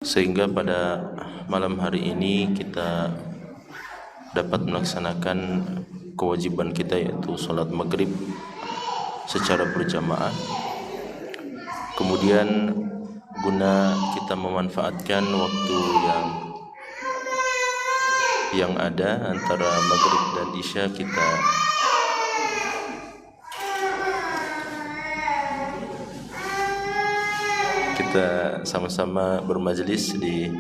sehingga pada malam hari ini kita dapat melaksanakan kewajiban kita, yaitu sholat maghrib secara berjamaah. Kemudian guna kita memanfaatkan waktu yang ada antara maghrib dan isya, kita sama-sama bermajlis di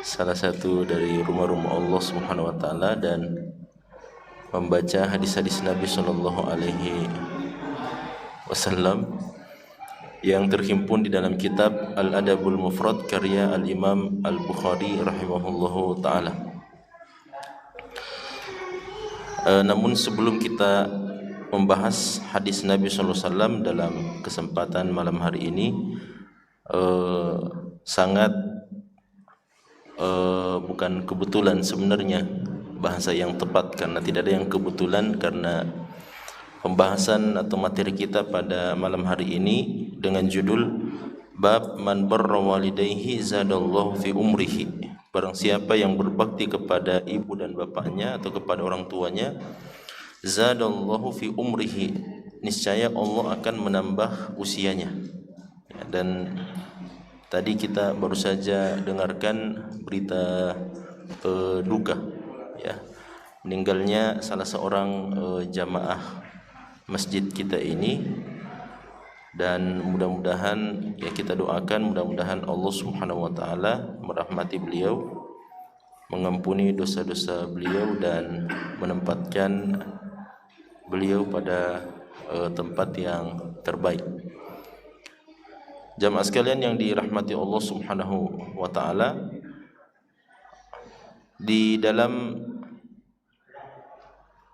salah satu dari rumah-rumah Allah Subhanahu wa taala dan membaca hadis-hadis Nabi sallallahu alaihi wasallam yang terhimpun di dalam kitab Al-Adabul Mufrad karya Al-Imam Al-Bukhari rahimahullahu taala. Namun sebelum kita membahas hadis Nabi sallallahu alaihi wasallam dalam kesempatan malam hari ini, sangat bukan kebetulan sebenarnya bahasa yang tepat, karena tidak ada yang kebetulan, karena pembahasan atau materi kita pada malam hari ini dengan judul Bab Man barra walidayhi zadallahu fi umrihi. Barang siapa yang berbakti kepada ibu dan bapaknya atau kepada orang tuanya, zadallahu fi umrihi, niscaya Allah akan menambah usianya. Dan tadi kita baru saja dengarkan berita duka, ya, meninggalnya salah seorang jamaah masjid kita ini, dan mudah-mudahan ya kita doakan mudah-mudahan Allah Subhanahu wa taala merahmati beliau, mengampuni dosa-dosa beliau dan menempatkan beliau pada tempat yang terbaik. Jamaah sekalian yang dirahmati Allah Subhanahu wa taala, di dalam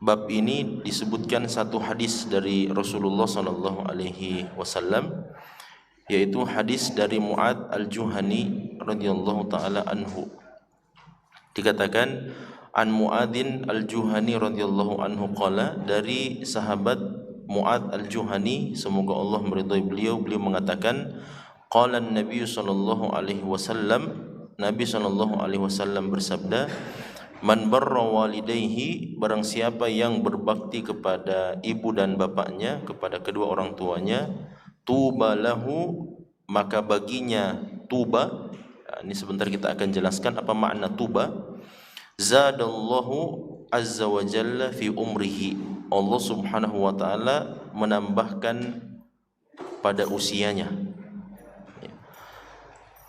bab ini disebutkan satu hadis dari Rasulullah sallallahu alaihi wasallam, yaitu hadis dari Mu'adz al-Juhani radhiyallahu taala anhu. Dikatakan an Mu'adzin al-Juhani radhiyallahu anhu qala, dari sahabat Mu'adz al-Juhani, semoga Allah meridhai beliau, beliau mengatakan qala an-nabiy sallallahu alaihi wasallam, Nabi sallallahu alaihi wasallam bersabda, man barra walidayhi, barang siapa yang berbakti kepada ibu dan bapaknya, kepada kedua orang tuanya, tuba lahu, maka baginya tuba. Ini sebentar kita akan jelaskan apa makna tuba. Zadallahu azza wa jalla fi umrihi, Allah Subhanahu wa taala menambahkan pada usianya.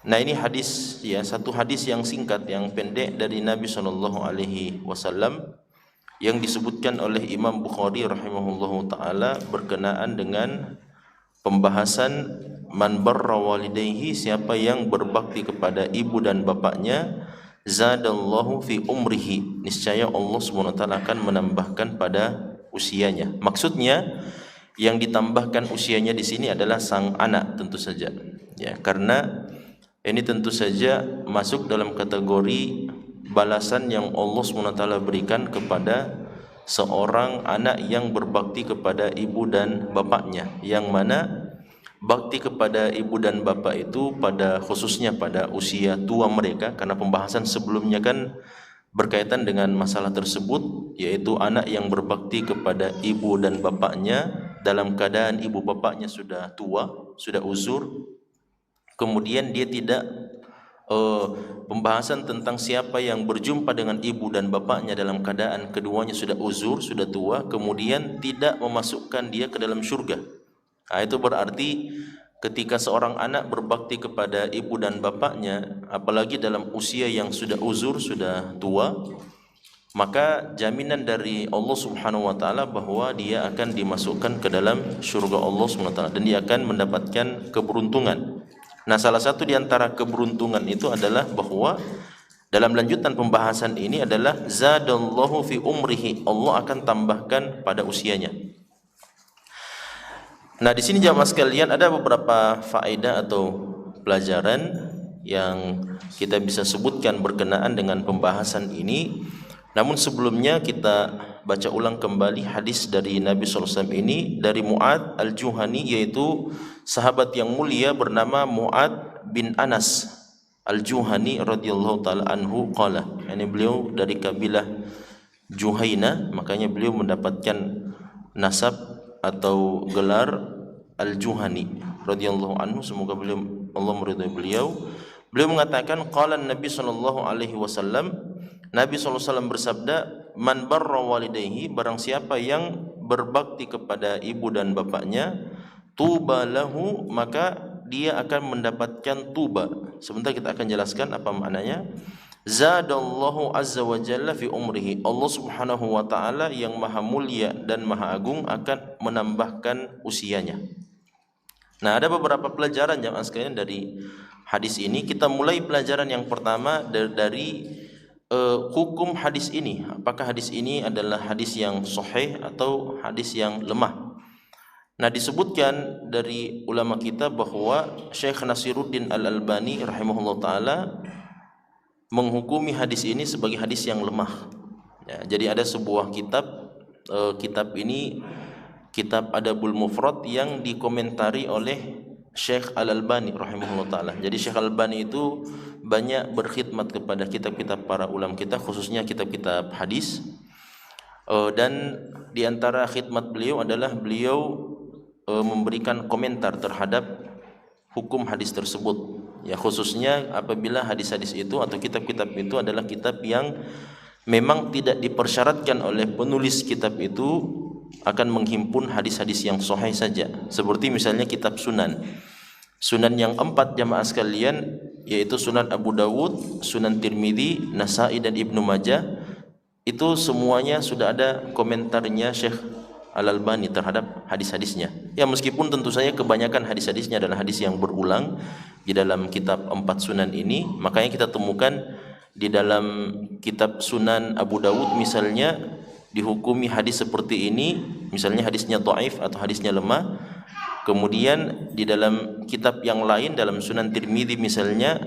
Nah, ini hadis, ya, satu hadis yang singkat, yang pendek dari Nabi sallallahu alaihi wasallam yang disebutkan oleh Imam Bukhari rahimahullahu taala berkenaan dengan pembahasan man barra walidayhi, siapa yang berbakti kepada ibu dan bapaknya, zadallahu fi umrihi, niscaya Allah Subhanahu wa taala akan menambahkan pada usianya. Maksudnya yang ditambahkan usianya di sini adalah sang anak, tentu saja, ya, karena ini tentu saja masuk dalam kategori balasan yang Allah SWT berikan kepada seorang anak yang berbakti kepada ibu dan bapaknya, yang mana bakti kepada ibu dan bapak itu pada khususnya pada usia tua mereka, karena pembahasan sebelumnya kan berkaitan dengan masalah tersebut, yaitu anak yang berbakti kepada ibu dan bapaknya dalam keadaan ibu bapaknya sudah tua, sudah uzur. Kemudian dia tidak pembahasan tentang siapa yang berjumpa dengan ibu dan bapaknya dalam keadaan keduanya sudah uzur, sudah tua, kemudian tidak memasukkan dia ke dalam surga. Nah, itu berarti ketika seorang anak berbakti kepada ibu dan bapaknya, apalagi dalam usia yang sudah uzur, sudah tua, maka jaminan dari Allah Subhanahu wa taala bahwa dia akan dimasukkan ke dalam surga Allah Subhanahu wa taala dan dia akan mendapatkan keberuntungan. Nah, salah satu di antara keberuntungan itu adalah bahwa dalam lanjutan pembahasan ini adalah zadallahu fi umrihi, Allah akan tambahkan pada usianya. Nah, di sini jamaah sekalian ada beberapa faedah atau pelajaran yang kita bisa sebutkan berkenaan dengan pembahasan ini. Namun sebelumnya kita baca ulang kembali hadis dari Nabi SAW ini dari Mu'adz al-Juhani, yaitu sahabat yang mulia bernama Mu'adz bin Anas Al-Juhani radhiyallahu taala anhu qala, yani beliau dari kabilah Juhaina, makanya beliau mendapatkan nasab atau gelar Al-Juhani radhiyallahu anhu, semoga beliau Allah meridhai beliau. Beliau mengatakan qala Nabi sallallahu alaihi wasallam, Nabi sallallahu alaihi wasallam bersabda, man barra walidayhi, barang siapa yang berbakti kepada ibu dan bapaknya, tuba lahu, maka dia akan mendapatkan tuba. Sebentar kita akan jelaskan apa maknanya. Zadallahu azza wa jalla fi umrihi, Allah subhanahu wa ta'ala yang maha mulia dan maha agung akan menambahkan usianya. Nah, ada beberapa pelajaran jamaah sekalian dari hadis ini. Kita mulai pelajaran yang pertama dari hukum hadis ini. Apakah hadis ini adalah hadis yang sahih atau hadis yang lemah? Nah, disebutkan dari ulama kita bahwa Syekh Nasiruddin Al-Albani rahimahullah ta'ala menghukumi hadis ini sebagai hadis yang lemah. Ya, jadi ada sebuah kitab, kitab ini Kitab Adabul Mufrad yang dikomentari oleh Syekh Al-Albani rahimahullah ta'ala. Jadi Syekh Al-Albani itu banyak berkhidmat kepada kitab-kitab para ulama kita, khususnya kitab-kitab hadis. Dan diantara khidmat beliau adalah beliau memberikan komentar terhadap hukum hadis tersebut. Ya, khususnya apabila hadis-hadis itu atau kitab-kitab itu adalah kitab yang memang tidak dipersyaratkan oleh penulis kitab itu akan menghimpun hadis-hadis yang sahih saja. Seperti misalnya kitab Sunan. Sunan yang 4 jamaah sekalian, yaitu Sunan Abu Dawud, Sunan Tirmidzi, Nasai dan Ibnu Majah. Itu semuanya sudah ada komentarnya Syekh Al-Albani terhadap hadis-hadisnya. Ya, meskipun tentu saja kebanyakan hadis-hadisnya adalah hadis yang berulang di dalam kitab 4 Sunan ini, makanya kita temukan di dalam kitab Sunan Abu Dawud misalnya dihukumi hadis seperti ini, misalnya hadisnya dhaif atau hadisnya lemah. Kemudian di dalam kitab yang lain, dalam Sunan Tirmidzi misalnya,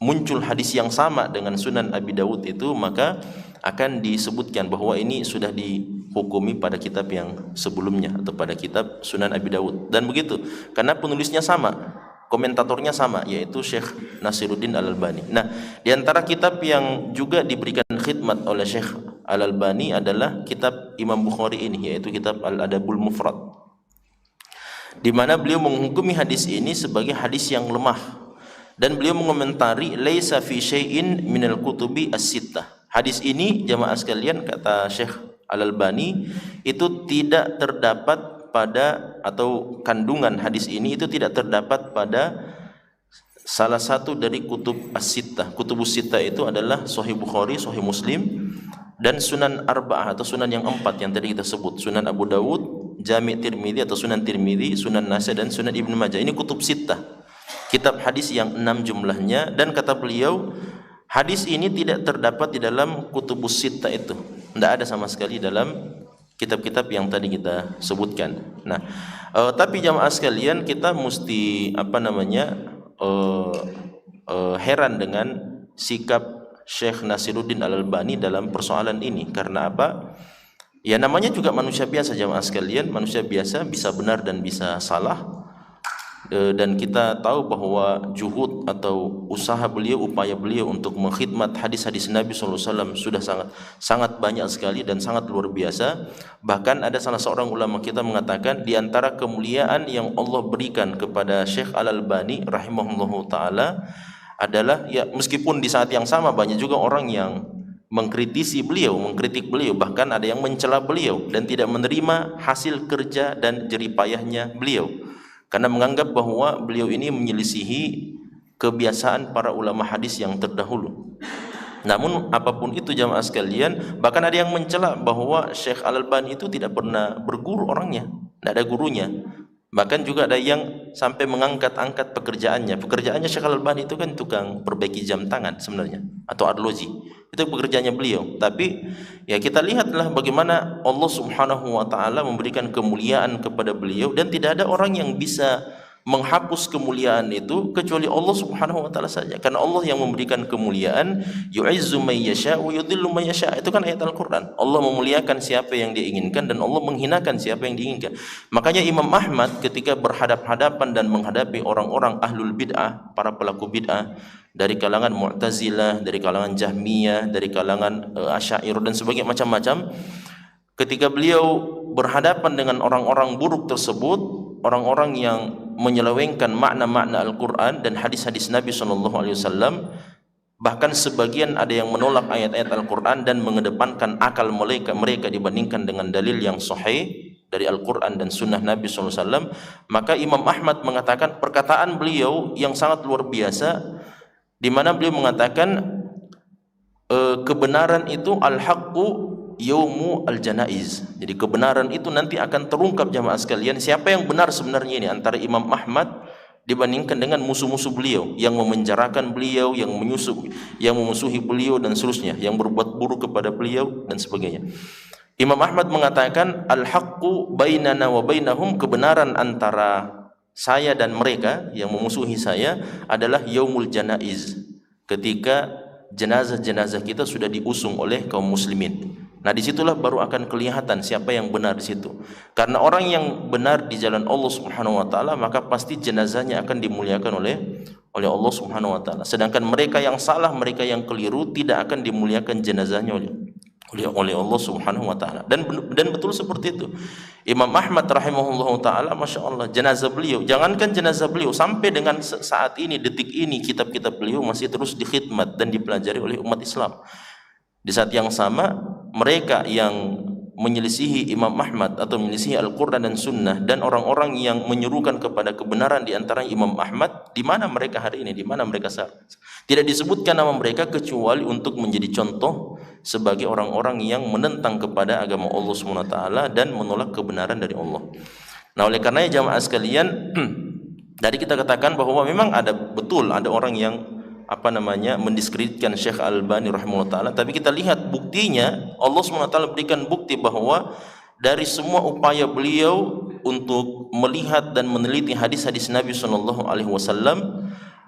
muncul hadis yang sama dengan Sunan Abi Dawud itu, maka akan disebutkan bahwa ini sudah dihukumi pada kitab yang sebelumnya atau pada kitab Sunan Abi Dawud. Dan begitu, karena penulisnya sama, komentatornya sama, yaitu Syekh Nasiruddin Al-Albani. Nah, di antara kitab yang juga diberikan khidmat oleh Syekh Al-Albani adalah kitab Imam Bukhari ini, yaitu kitab Al-Adabul Mufrad, di mana beliau menghukumi hadis ini sebagai hadis yang lemah, dan beliau mengomentari laisa fi syai'in minal kutubi as-sittah. Hadis ini jamaah sekalian, kata Syekh Al-Albani, itu tidak terdapat pada, atau kandungan hadis ini itu tidak terdapat pada salah satu dari kutub as-sittah. Kutubus sittah itu adalah Sahih Bukhari, Sahih Muslim, dan Sunan Arba'ah atau Sunan yang 4 yang tadi kita sebut, Sunan Abu Dawud, Jami' Tirmidzi atau Sunan Tirmidzi, Sunan Nasai dan Sunan Ibnu Majah. Ini kutub sittah, kitab hadis yang 6 jumlahnya. Dan kata beliau, hadis ini tidak terdapat di dalam kutubus sittah itu, tidak ada sama sekali dalam kitab-kitab yang tadi kita sebutkan. Nah, tapi jamaah sekalian, kita mesti heran dengan sikap Syekh Nasiruddin Al-Albani dalam persoalan ini. Karena apa? Ya, namanya juga manusia biasa jamaah sekalian, manusia biasa, bisa benar dan bisa salah. Dan kita tahu bahwa juhud atau usaha beliau, upaya beliau untuk mengkhidmat hadis-hadis Nabi SAW sudah sangat banyak sekali dan sangat luar biasa. Bahkan ada salah seorang ulama kita mengatakan, di antara kemuliaan yang Allah berikan kepada Syekh Al-Albani rahimahullahu ta'ala adalah, ya, meskipun di saat yang sama banyak juga orang yang mengkritisi beliau, mengkritik beliau, bahkan ada yang mencela beliau dan tidak menerima hasil kerja dan jerih payahnya beliau, karena menganggap bahwa beliau ini menyelisihi kebiasaan para ulama hadis yang terdahulu. Namun apapun itu jamaah sekalian, bahkan ada yang mencela bahwa Syekh Al-Albani itu tidak pernah berguru orangnya, tidak ada gurunya. Bahkan juga ada yang sampai mengangkat-angkat pekerjaannya. Pekerjaannya Syekh Al-Albani itu kan tukang perbaiki jam tangan sebenarnya, atau arloji. Itu pekerjaannya beliau. Tapi ya, kita lihatlah bagaimana Allah Subhanahu wa ta'ala memberikan kemuliaan kepada beliau, dan tidak ada orang yang bisa menghapus kemuliaan itu kecuali Allah Subhanahu wa ta'ala saja. Karena Allah yang memberikan kemuliaan, yu'izzu may yasha wa yudhillu may yasha. Itu kan ayat Al-Qur'an. Allah memuliakan siapa yang dia inginkan dan Allah menghinakan siapa yang diinginkan. Makanya Imam Ahmad ketika berhadap-hadapan dan menghadapi orang-orang ahlul bid'ah, para pelaku bid'ah, dari kalangan Mu'tazilah, dari kalangan Jahmiyah, dari kalangan Asy'ariyah dan sebagainya macam-macam. Ketika beliau berhadapan dengan orang-orang buruk tersebut, orang-orang yang menyelewengkan makna-makna Al-Quran dan hadis-hadis Nabi SAW, bahkan sebagian ada yang menolak ayat-ayat Al-Quran dan mengedepankan akal mereka dibandingkan dengan dalil yang sahih dari Al-Quran dan Sunnah Nabi SAW, maka Imam Ahmad mengatakan perkataan beliau yang sangat luar biasa, di mana beliau mengatakan kebenaran itu al-haqqu yaumu al-janaiz. Jadi kebenaran itu nanti akan terungkap jamaah sekalian, siapa yang benar sebenarnya ini antara Imam Ahmad dibandingkan dengan musuh-musuh beliau yang memenjarakan beliau, yang memusuhi beliau dan seterusnya, yang berbuat buruk kepada beliau dan sebagainya. Imam Ahmad mengatakan al-haqqu bainana wa bainahum, kebenaran antara saya dan mereka yang memusuhi saya adalah yaumul janaiz, ketika jenazah-jenazah kita sudah diusung oleh kaum muslimin. Nah, disitulah baru akan kelihatan siapa yang benar di situ. Karena orang yang benar di jalan Allah Subhanahu wa taala, maka pasti jenazahnya akan dimuliakan oleh Allah Subhanahu wa taala. Sedangkan mereka yang salah, mereka yang keliru, tidak akan dimuliakan jenazahnya oleh Allah Subhanahu wa taala. Dan betul seperti itu. Imam Ahmad rahimahullahu taala, Masya Allah, jenazah beliau, jangankan jenazah beliau, sampai dengan saat ini, detik ini, kitab-kitab beliau masih terus dikhidmat dan dipelajari oleh umat Islam. Di saat yang sama, mereka yang menyelisihi Imam Ahmad atau menyelisihi Al-Quran dan Sunnah, dan orang-orang yang menyerukan kepada kebenaran di antara Imam Ahmad, di mana mereka hari ini, di mana mereka saat? Tidak disebutkan nama mereka kecuali untuk menjadi contoh sebagai orang-orang yang menentang kepada agama Allah SWT dan menolak kebenaran dari Allah. Nah, oleh karenanya jamaah sekalian, dari kita katakan bahwa memang ada orang yang mendiskreditkan Syekh Al-Albani rahimahullah ta'ala, tapi kita lihat buktinya. Allah SWT berikan bukti bahwa dari semua upaya beliau untuk melihat dan meneliti hadis-hadis Nabi SAW,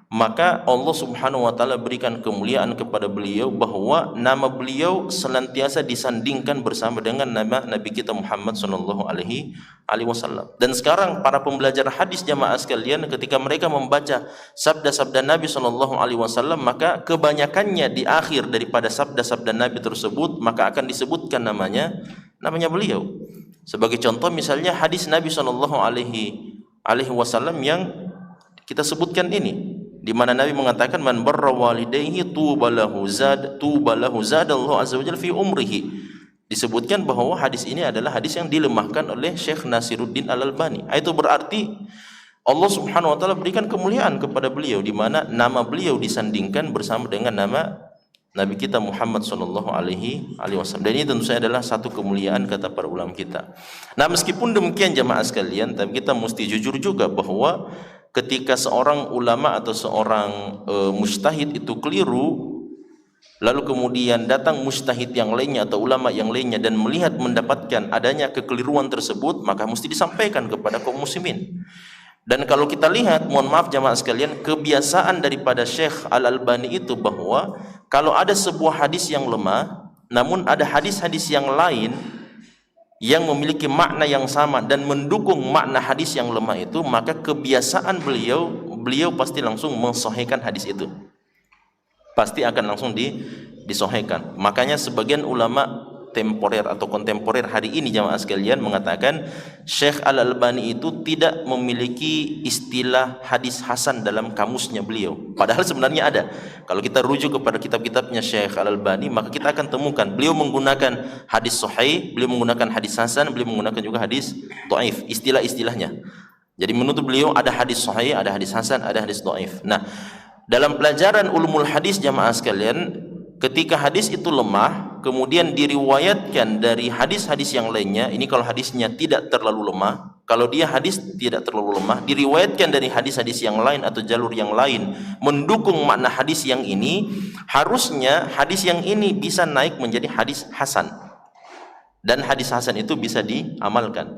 maka Allah Subhanahu wa taala berikan kemuliaan kepada beliau, bahwa nama beliau senantiasa disandingkan bersama dengan nama Nabi kita Muhammad sallallahu alaihi wasallam. Dan sekarang para pembelajar hadis jamaah sekalian, ketika mereka membaca sabda-sabda Nabi sallallahu alaihi wasallam, maka kebanyakannya di akhir daripada sabda-sabda Nabi tersebut maka akan disebutkan namanya beliau. Sebagai contoh misalnya hadis Nabi sallallahu alaihi wasallam yang kita sebutkan ini, di mana Nabi mengatakan man barra walidayhi tubalahu zadallahu azza wajalla fi umrihi. Disebutkan bahwa hadis ini adalah hadis yang dilemahkan oleh Syekh Nasiruddin Al-Albani. Itu berarti Allah Subhanahu wa taala berikan kemuliaan kepada beliau, di mana nama beliau disandingkan bersama dengan nama Nabi kita Muhammad sallallahu alaihi wasallam. Dan ini tentu saja adalah satu kemuliaan kata para ulama kita. Nah, meskipun demikian jamaah sekalian, tapi kita mesti jujur juga bahwa ketika seorang ulama atau seorang mujtahid itu keliru, lalu kemudian datang mujtahid yang lainnya atau ulama yang lainnya dan melihat mendapatkan adanya kekeliruan tersebut, maka mesti disampaikan kepada kaum muslimin. Dan kalau kita lihat, mohon maaf jamaah sekalian, kebiasaan daripada Syekh Al-Albani itu bahwa kalau ada sebuah hadis yang lemah, namun ada hadis-hadis yang lain yang memiliki makna yang sama dan mendukung makna hadis yang lemah itu, maka kebiasaan beliau pasti langsung mensahihkan hadis itu, pasti akan langsung disahihkan. Makanya sebagian ulama temporer atau kontemporer hari ini jamaah sekalian mengatakan Syekh Al-Albani itu tidak memiliki istilah hadis hasan dalam kamusnya beliau, padahal sebenarnya ada. Kalau kita rujuk kepada kitab-kitabnya Syekh Al-Albani, maka kita akan temukan beliau menggunakan hadis sahih, beliau menggunakan hadis hasan, beliau menggunakan juga hadis dhaif, istilah-istilahnya. Jadi menurut beliau ada hadis sahih, ada hadis hasan, ada hadis dhaif. Nah, dalam pelajaran ulumul hadis jamaah sekalian, ketika hadis itu lemah kemudian diriwayatkan dari hadis-hadis yang lainnya, ini kalau hadisnya tidak terlalu lemah, kalau dia hadis tidak terlalu lemah, diriwayatkan dari hadis-hadis yang lain atau jalur yang lain mendukung makna hadis yang ini, harusnya hadis yang ini bisa naik menjadi hadis hasan, dan hadis hasan itu bisa diamalkan.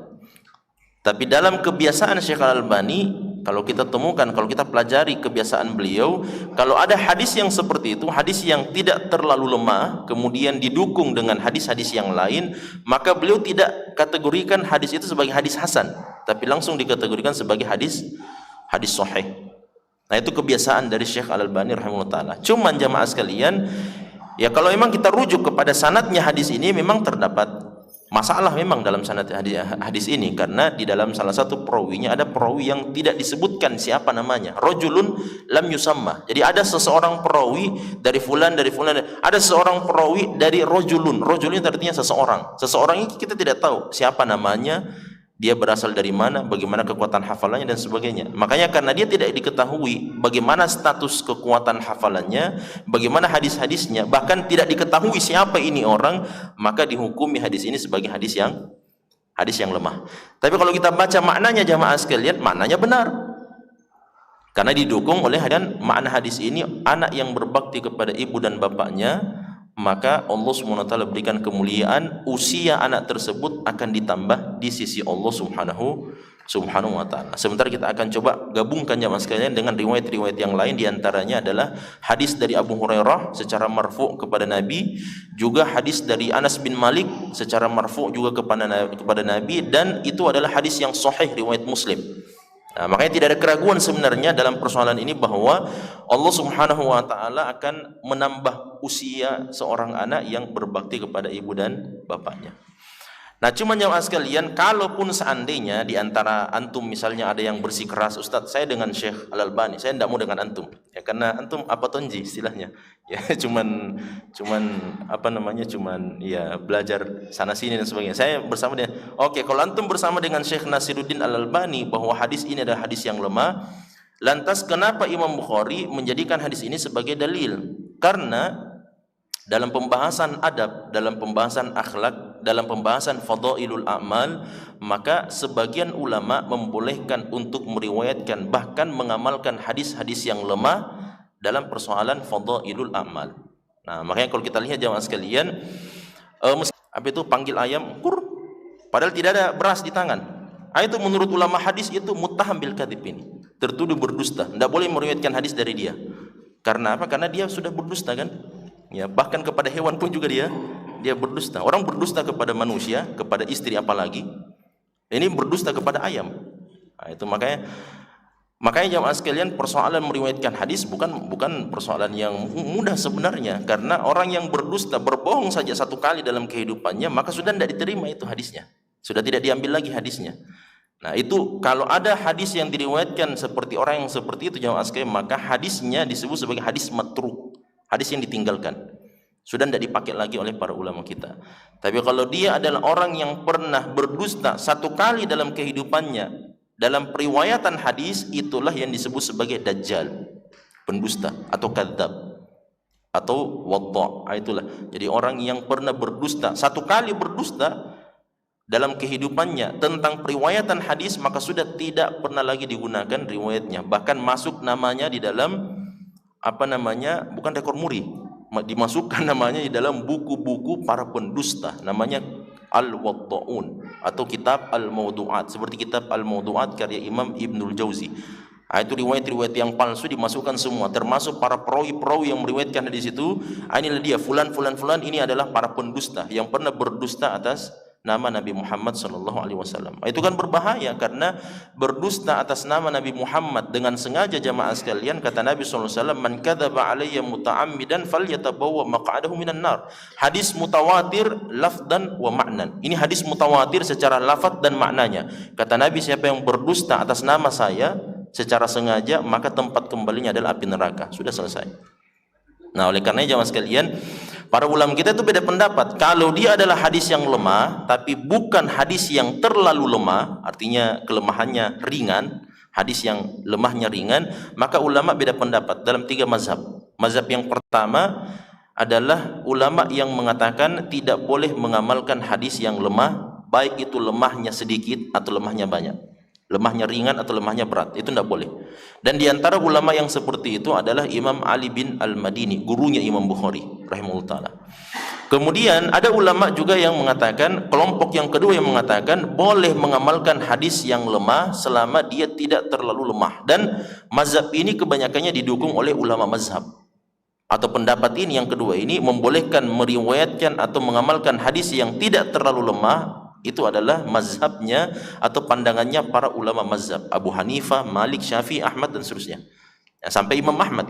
Tapi dalam kebiasaan Syekh Al-Albani, kalau kita temukan, kalau kita pelajari kebiasaan beliau, kalau ada hadis yang seperti itu, hadis yang tidak terlalu lemah kemudian didukung dengan hadis-hadis yang lain, maka beliau tidak kategorikan hadis itu sebagai hadis hasan, tapi langsung dikategorikan sebagai hadis sahih. Nah, itu kebiasaan dari Syekh Al-Albani rahimahullah taala. Cuman jamaah sekalian, ya kalau memang kita rujuk kepada sanadnya hadis ini, memang terdapat masalah memang dalam sanad hadis ini, karena di dalam salah satu perawinya ada perawi yang tidak disebutkan siapa namanya, rajulun lam yusamma. Jadi ada seseorang perawi dari fulan, ada seorang perawi dari rajulun. Rajulun artinya seseorang. Seseorang ini kita tidak tahu siapa namanya, dia berasal dari mana, bagaimana kekuatan hafalannya dan sebagainya. Makanya karena dia tidak diketahui bagaimana status kekuatan hafalannya, bagaimana hadis-hadisnya, bahkan tidak diketahui siapa ini orang, maka dihukumi hadis ini sebagai hadis yang lemah. Tapi kalau kita baca maknanya jamaah sekalian, maknanya benar. Karena didukung oleh makna hadis ini, anak yang berbakti kepada ibu dan bapaknya, maka Allah SWT berikan kemuliaan, usia anak tersebut akan ditambah di sisi Allah Subhanahu wa taala. Sementara kita akan coba gabungkan jamaah sekalian dengan riwayat-riwayat yang lain, diantaranya adalah hadis dari Abu Hurairah secara marfu' kepada Nabi, juga hadis dari Anas bin Malik secara marfu' juga kepada Nabi, dan itu adalah hadis yang sahih riwayat Muslim. Nah, makanya tidak ada keraguan sebenarnya dalam persoalan ini bahwa Allah Subhanahu wa taala akan menambah usia seorang anak yang berbakti kepada ibu dan bapaknya. Nah, cuman jamaah sekalian, kalaupun seandainya di antara antum misalnya ada yang bersikeras, Ustadz, saya dengan Syekh Al-Albani, saya tidak mau dengan antum. Ya, karena antum apa tonji istilahnya. Ya, cuman ya belajar sana sini dan sebagainya. Saya bersama dia. Oke, kalau antum bersama dengan Syekh Nasiruddin Al-Albani bahwa hadis ini adalah hadis yang lemah, lantas kenapa Imam Bukhari menjadikan hadis ini sebagai dalil? Karena dalam pembahasan adab, dalam pembahasan akhlak, dalam pembahasan fadailul a'mal, maka sebagian ulama membolehkan untuk meriwayatkan bahkan mengamalkan hadis-hadis yang lemah dalam persoalan fadailul a'mal. Nah, makanya kalau kita lihat jamaah sekalian, apa itu panggil ayam kur, padahal tidak ada beras di tangan. Itu menurut ulama hadis itu muttaham bil kadzib, ini tertuduh berdusta, tidak boleh meriwayatkan hadis dari dia. Karena apa? Karena dia sudah berdusta kan? Ya, bahkan kepada hewan pun juga dia berdusta. Orang berdusta kepada manusia, kepada istri apalagi. Ini berdusta kepada ayam. Nah, itu makanya jamaah sekalian, persoalan meriwayatkan hadis bukan persoalan yang mudah sebenarnya, karena orang yang berdusta, berbohong saja satu kali dalam kehidupannya, maka sudah tidak diterima itu hadisnya. Sudah tidak diambil lagi hadisnya. Nah, itu kalau ada hadis yang diriwayatkan seperti orang yang seperti itu jamaah sekalian, maka hadisnya disebut sebagai hadis matruk. Hadis yang ditinggalkan, sudah tidak dipakai lagi oleh para ulama kita. Tapi kalau dia adalah orang yang pernah berdusta satu kali dalam kehidupannya, dalam periwayatan hadis, itulah yang disebut sebagai dajjal, pendusta atau kadzab atau wadda'. Itulah. Jadi orang yang pernah berdusta, satu kali berdusta dalam kehidupannya tentang periwayatan hadis, maka sudah tidak pernah lagi digunakan riwayatnya, bahkan masuk namanya di dalam bukan rekor muri, dimasukkan namanya di dalam buku-buku para pendusta, namanya Al-Wadda'un atau kitab Al-Mawdu'at, seperti kitab Al-Mawdu'at karya Imam Ibnul Jauzi. Itu riwayat-riwayat yang palsu dimasukkan semua, termasuk para perawi-perawi yang meriwayatkan di situ. Inilah dia fulan, ini adalah para pendusta yang pernah berdusta atas nama Nabi Muhammad SAW. Itu kan berbahaya, karena berdusta atas nama Nabi Muhammad dengan sengaja jamaah sekalian, kata Nabi SAW, man kadzaba alayya muta'ammidan falyatabawwa maq'adahu minan nar. Hadis mutawatir lafdan wa ma'nan. Ini hadis mutawatir secara lafaz dan maknanya. Kata Nabi, siapa yang berdusta atas nama saya secara sengaja, maka tempat kembalinya adalah api neraka. Sudah selesai. Nah, oleh karenanya jamaah sekalian, para ulama kita itu beda pendapat. Kalau dia adalah hadis yang lemah, tapi bukan hadis yang terlalu lemah, artinya kelemahannya ringan, hadis yang lemahnya ringan, maka ulama beda pendapat dalam 3 mazhab. Mazhab yang pertama adalah ulama yang mengatakan tidak boleh mengamalkan hadis yang lemah, baik itu lemahnya sedikit atau lemahnya banyak, lemahnya ringan atau lemahnya berat, itu tidak boleh. Dan diantara ulama yang seperti itu adalah Imam Ali bin Al-Madini, gurunya Imam Bukhari rahimahullah ta'ala. Kemudian ada ulama juga yang mengatakan, kelompok yang kedua yang mengatakan boleh mengamalkan hadis yang lemah selama dia tidak terlalu lemah. Dan mazhab ini kebanyakannya didukung oleh ulama mazhab. Atau pendapat ini yang kedua ini membolehkan meriwayatkan atau mengamalkan hadis yang tidak terlalu lemah. Itu adalah mazhabnya atau pandangannya para ulama mazhab, Abu Hanifah, Malik, Syafi'i, Ahmad dan seterusnya. Ya, sampai Imam Ahmad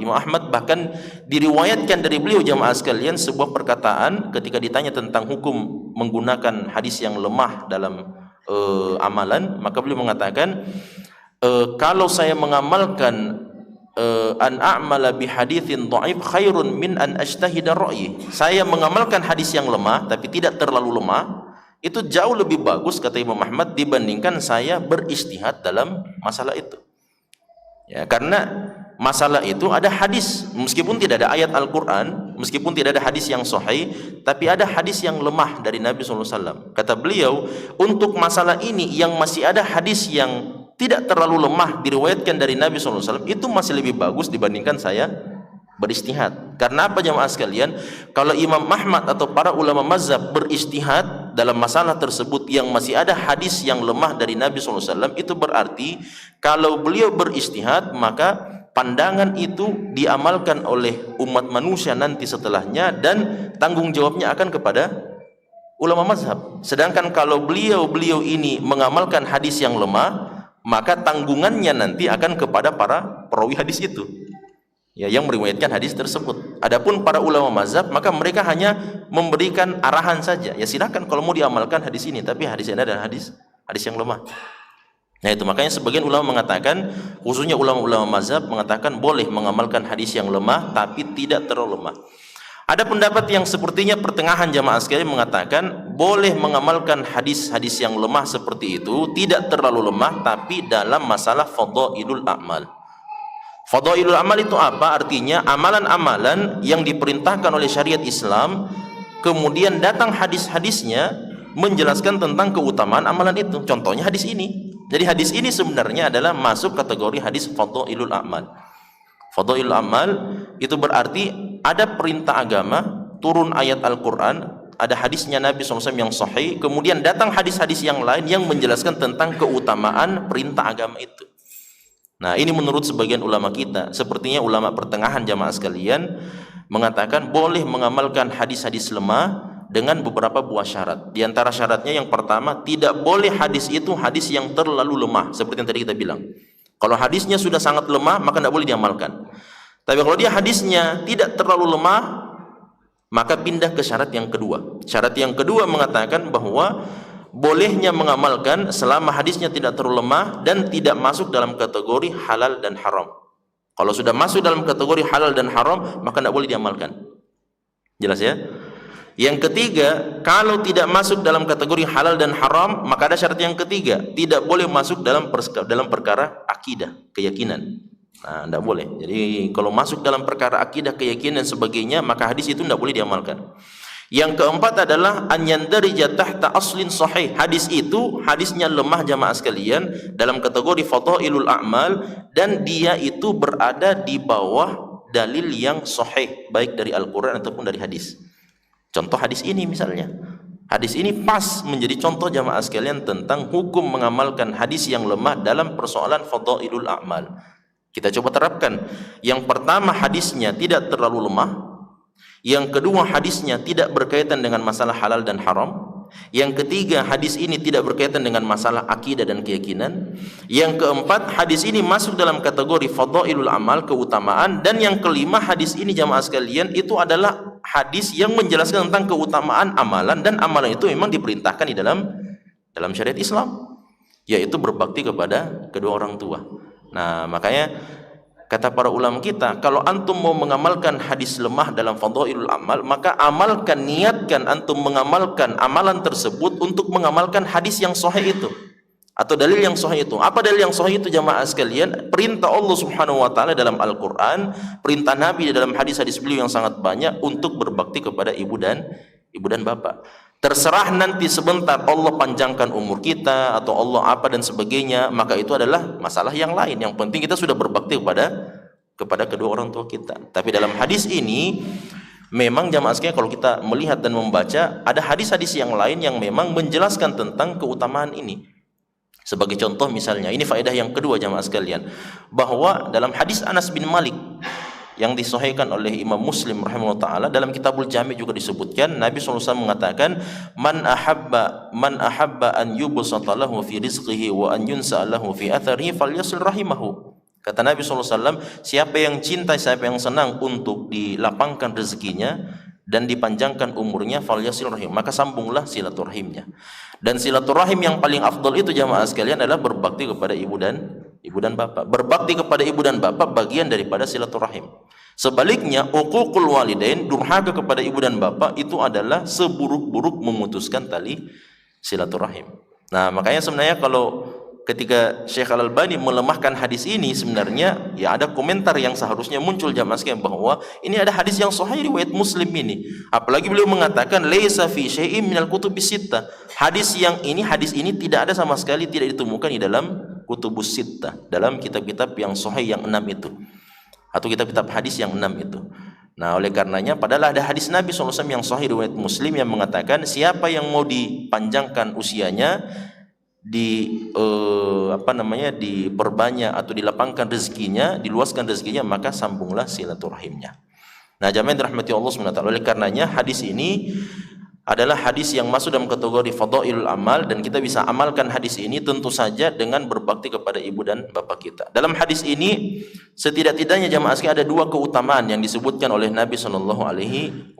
bahkan diriwayatkan dari beliau jamaah sekalian sebuah perkataan ketika ditanya tentang hukum menggunakan hadis yang lemah dalam amalan, maka beliau mengatakan, kalau saya mengamalkan an a'mala bi haditsin dhaif khairun min an ajtahida ra'yi. Saya mengamalkan hadis yang lemah tapi tidak terlalu lemah, itu jauh lebih bagus kata Imam Ahmad dibandingkan saya beristihad dalam masalah itu. Ya, karena masalah itu ada hadis, meskipun tidak ada ayat Al-Quran, meskipun tidak ada hadis yang sahih, tapi ada hadis yang lemah dari Nabi SAW. Kata beliau, untuk masalah ini yang masih ada hadis yang tidak terlalu lemah diriwayatkan dari Nabi SAW, itu masih lebih bagus dibandingkan saya beristihad. Karena apa jamaah sekalian? Kalau Imam Ahmad atau para ulama mazhab beristihad dalam masalah tersebut yang masih ada hadis yang lemah dari Nabi SAW, itu berarti kalau beliau beristihad maka pandangan itu diamalkan oleh umat manusia nanti setelahnya dan tanggung jawabnya akan kepada ulama mazhab. Sedangkan kalau beliau ini mengamalkan hadis yang lemah, maka tanggungannya nanti akan kepada para perawi hadis itu, ya, yang meriwayatkan hadis tersebut. Adapun para ulama mazhab, maka mereka hanya memberikan arahan saja. Ya silakan kalau mau diamalkan hadis ini, tapi hadis ini adalah hadis yang lemah. Nah itu makanya sebagian ulama mengatakan, khususnya ulama-ulama mazhab mengatakan boleh mengamalkan hadis yang lemah tapi tidak terlalu lemah. Ada pendapat yang sepertinya pertengahan jamaah sekalian mengatakan boleh mengamalkan hadis-hadis yang lemah seperti itu, tidak terlalu lemah, tapi dalam masalah fadhailul a'mal. Fadhailul amal itu apa? Artinya amalan-amalan yang diperintahkan oleh syariat Islam, kemudian datang hadis-hadisnya menjelaskan tentang keutamaan amalan itu. Contohnya hadis ini. Jadi hadis ini sebenarnya adalah masuk kategori hadis fadhailul amal. Fadhailul amal itu berarti ada perintah agama, turun ayat Al-Quran, ada hadisnya Nabi SAW yang sahih, kemudian datang hadis-hadis yang lain yang menjelaskan tentang keutamaan perintah agama itu. Nah ini menurut sebagian ulama kita, sepertinya ulama pertengahan jamaah sekalian mengatakan boleh mengamalkan hadis-hadis lemah dengan beberapa buah syarat. Di antara syaratnya yang pertama, tidak boleh hadis itu hadis yang terlalu lemah, seperti yang tadi kita bilang. Kalau hadisnya sudah sangat lemah, maka tidak boleh diamalkan. Tapi kalau dia hadisnya tidak terlalu lemah, maka pindah ke syarat yang kedua. Syarat yang kedua mengatakan bahwa bolehnya mengamalkan selama hadisnya tidak terlalu lemah dan tidak masuk dalam kategori halal dan haram. Kalau sudah masuk dalam kategori halal dan haram, maka tidak boleh diamalkan. Jelas ya? Yang ketiga, kalau tidak masuk dalam kategori halal dan haram, maka ada syarat yang ketiga, tidak boleh masuk dalam perkara akidah, keyakinan. Nah, tidak boleh. Jadi kalau masuk dalam perkara akidah, keyakinan dan sebagainya, maka hadis itu tidak boleh diamalkan. Yang keempat adalah an yandarija tahta aslin sahih. Hadis itu hadisnya lemah jamaah sekalian dalam kategori fadhailul a'mal dan dia itu berada di bawah dalil yang sahih baik dari Al-Qur'an ataupun dari hadis. Contoh hadis ini misalnya. Hadis ini pas menjadi contoh jamaah sekalian tentang hukum mengamalkan hadis yang lemah dalam persoalan fadhailul a'mal. Kita coba terapkan. Yang pertama hadisnya tidak terlalu lemah. Yang kedua hadisnya tidak berkaitan dengan masalah halal dan haram. Yang ketiga hadis ini tidak berkaitan dengan masalah akidah dan keyakinan. Yang keempat hadis ini masuk dalam kategori fadhailul amal, keutamaan. Dan yang kelima hadis ini jamaah sekalian itu adalah hadis yang menjelaskan tentang keutamaan amalan, dan amalan itu memang diperintahkan di dalam syariat Islam, yaitu berbakti kepada kedua orang tua. Nah makanya kata para ulama kita, kalau antum mau mengamalkan hadis lemah dalam fadhailul amal, maka amalkan, niatkan antum mengamalkan amalan tersebut untuk mengamalkan hadis yang sahih itu atau dalil yang sahih itu. Apa dalil yang sahih itu jamaah sekalian? Perintah Allah Subhanahu wa taala dalam Al-Qur'an, perintah Nabi dalam hadis-hadis beliau yang sangat banyak untuk berbakti kepada ibu dan bapak. Terserah nanti sebentar Allah panjangkan umur kita atau Allah apa dan sebagainya, maka itu adalah masalah yang lain. Yang penting kita sudah berbakti kepada kedua orang tua kita. Tapi dalam hadis ini memang jamaah sekalian, kalau kita melihat dan membaca, ada hadis-hadis yang lain yang memang menjelaskan tentang keutamaan ini. Sebagai contoh misalnya, ini faedah yang kedua jamaah sekalian, bahwa dalam hadis Anas bin Malik yang disahihkan oleh Imam Muslim rahimahullah taala, dalam Kitabul Jami' juga disebutkan, Nabi SAW mengatakan, man ahabba an yubsata lahu fi rizqihi wa an yunsa lahu fi atharihi falyasil rahimahu. Kata Nabi SAW, siapa yang cinta, siapa yang senang untuk dilapangkan rezekinya dan dipanjangkan umurnya, falyasil rahim, maka sambunglah silaturahimnya. Dan silaturahim yang paling afdal itu jamaah sekalian adalah berbakti kepada ibu dan bapak. Berbakti kepada ibu dan bapak bagian daripada silaturahim. Sebaliknya, uququl walidain, durhaka kepada ibu dan bapak, itu adalah seburuk-buruk memutuskan tali silaturahim. Nah, makanya sebenarnya kalau ketika Syekh Al-Albani melemahkan hadis ini, sebenarnya ya ada komentar yang seharusnya muncul jamaah sekalian bahwa ini ada hadis yang sahih riwayat Muslim ini. Apalagi beliau mengatakan laisa fi syai'in minal kutubis sittah. Hadis ini tidak ada sama sekali, tidak ditemukan di dalam kutubus sittah, dalam kitab-kitab yang sahih yang 6 itu, atau kitab-kitab hadis yang 6 itu. Nah, oleh karenanya padahal ada hadis Nabi SAW yang sahih riwayat Muslim yang mengatakan siapa yang mau dipanjangkan usianya, diperbanyak atau dilapangkan rezekinya, diluaskan rezekinya, maka sambunglah silaturahimnya. Nah, jamaah yang dirahmati Allah SWT, oleh karenanya hadis ini adalah hadis yang masuk dalam kategori fadailul amal, dan kita bisa amalkan hadis ini tentu saja dengan berbakti kepada ibu dan bapak kita. Dalam hadis ini setidak-tidaknya jamaah sekalian ada 2 keutamaan yang disebutkan oleh Nabi SAW.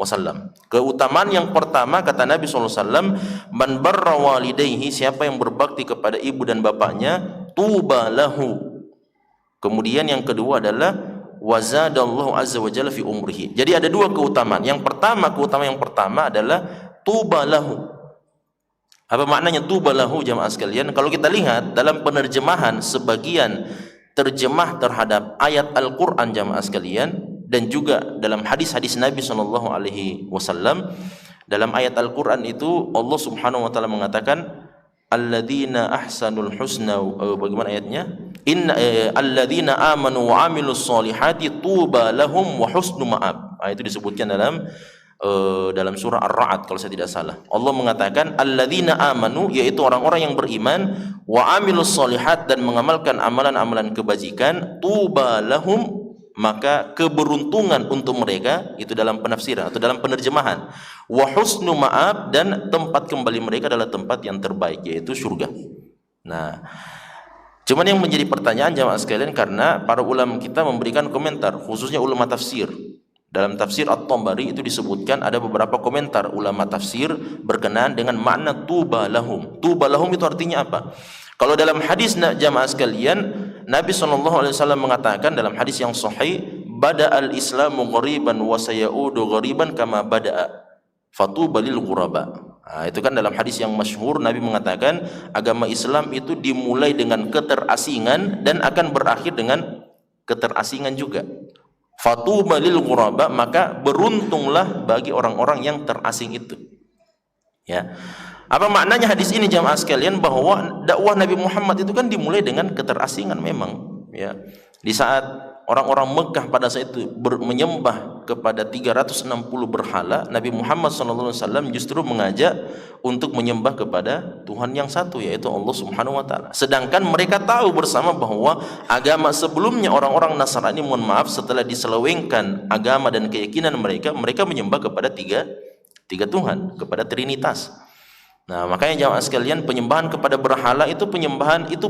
Keutamaan yang pertama, kata Nabi SAW, man barra walidayhi, siapa yang berbakti kepada ibu dan bapaknya, tuba lahu. Kemudian yang kedua adalah wazadallahu azza wa jalla fi umrihi. Jadi ada 2 keutamaan. Keutamaan yang pertama adalah tuba lahu. Apa maknanya tuba lahu jamaah sekalian? Kalau kita lihat dalam penerjemahan sebagian terjemah terhadap ayat Al-Qur'an jamaah sekalian, dan juga dalam hadis-hadis Nabi SAW, dalam ayat Al-Qur'an itu Allah Subhanahu wa taala mengatakan alladzina ahsanul husna, bagaimana ayatnya? Alladzina amanu wa amilus solihati tuba lahum wa husnu ma'ab. Itu disebutkan dalam surah Ar-Ra'd kalau saya tidak salah. Allah mengatakan alladzina amanu, yaitu orang-orang yang beriman, wa amilus solihat, dan mengamalkan amalan-amalan kebajikan, tuba lahum, maka keberuntungan untuk mereka, itu dalam penafsiran atau dalam penerjemahan, wa husnu ma'ab, dan tempat kembali mereka adalah tempat yang terbaik, yaitu surga. Nah, cuman yang menjadi pertanyaan jamaah sekalian, karena para ulama kita memberikan komentar, khususnya ulama tafsir. Dalam tafsir At-Tabari itu disebutkan ada beberapa komentar ulama tafsir berkenaan dengan makna tuba lahum. Tuba lahum itu artinya apa? Kalau dalam hadis jamaah sekalian, Nabi SAW mengatakan dalam hadis yang sahih, bada'al islamu ghariban wa sayaudu ghariban kama bada'a fatuba lil ghuraba. Nah, itu kan dalam hadis yang masyhur Nabi mengatakan agama Islam itu dimulai dengan keterasingan dan akan berakhir dengan keterasingan juga. Fatuba lil ghuraba, maka beruntunglah bagi orang-orang yang terasing itu. Ya. Apa maknanya hadis ini jamaah sekalian? Bahwa dakwah Nabi Muhammad itu kan dimulai dengan keterasingan memang, ya. Di saat orang-orang Mekah pada saat itu menyembah kepada 360 berhala, Nabi Muhammad SAW justru mengajak untuk menyembah kepada Tuhan yang satu, yaitu Allah Subhanahu wa taala. Sedangkan mereka tahu bersama bahwa agama sebelumnya orang-orang Nasrani, mohon maaf, setelah diselewengkan agama dan keyakinan mereka menyembah kepada tiga Tuhan, kepada Trinitas. Nah, makanya jamaah sekalian, penyembahan kepada berhala itu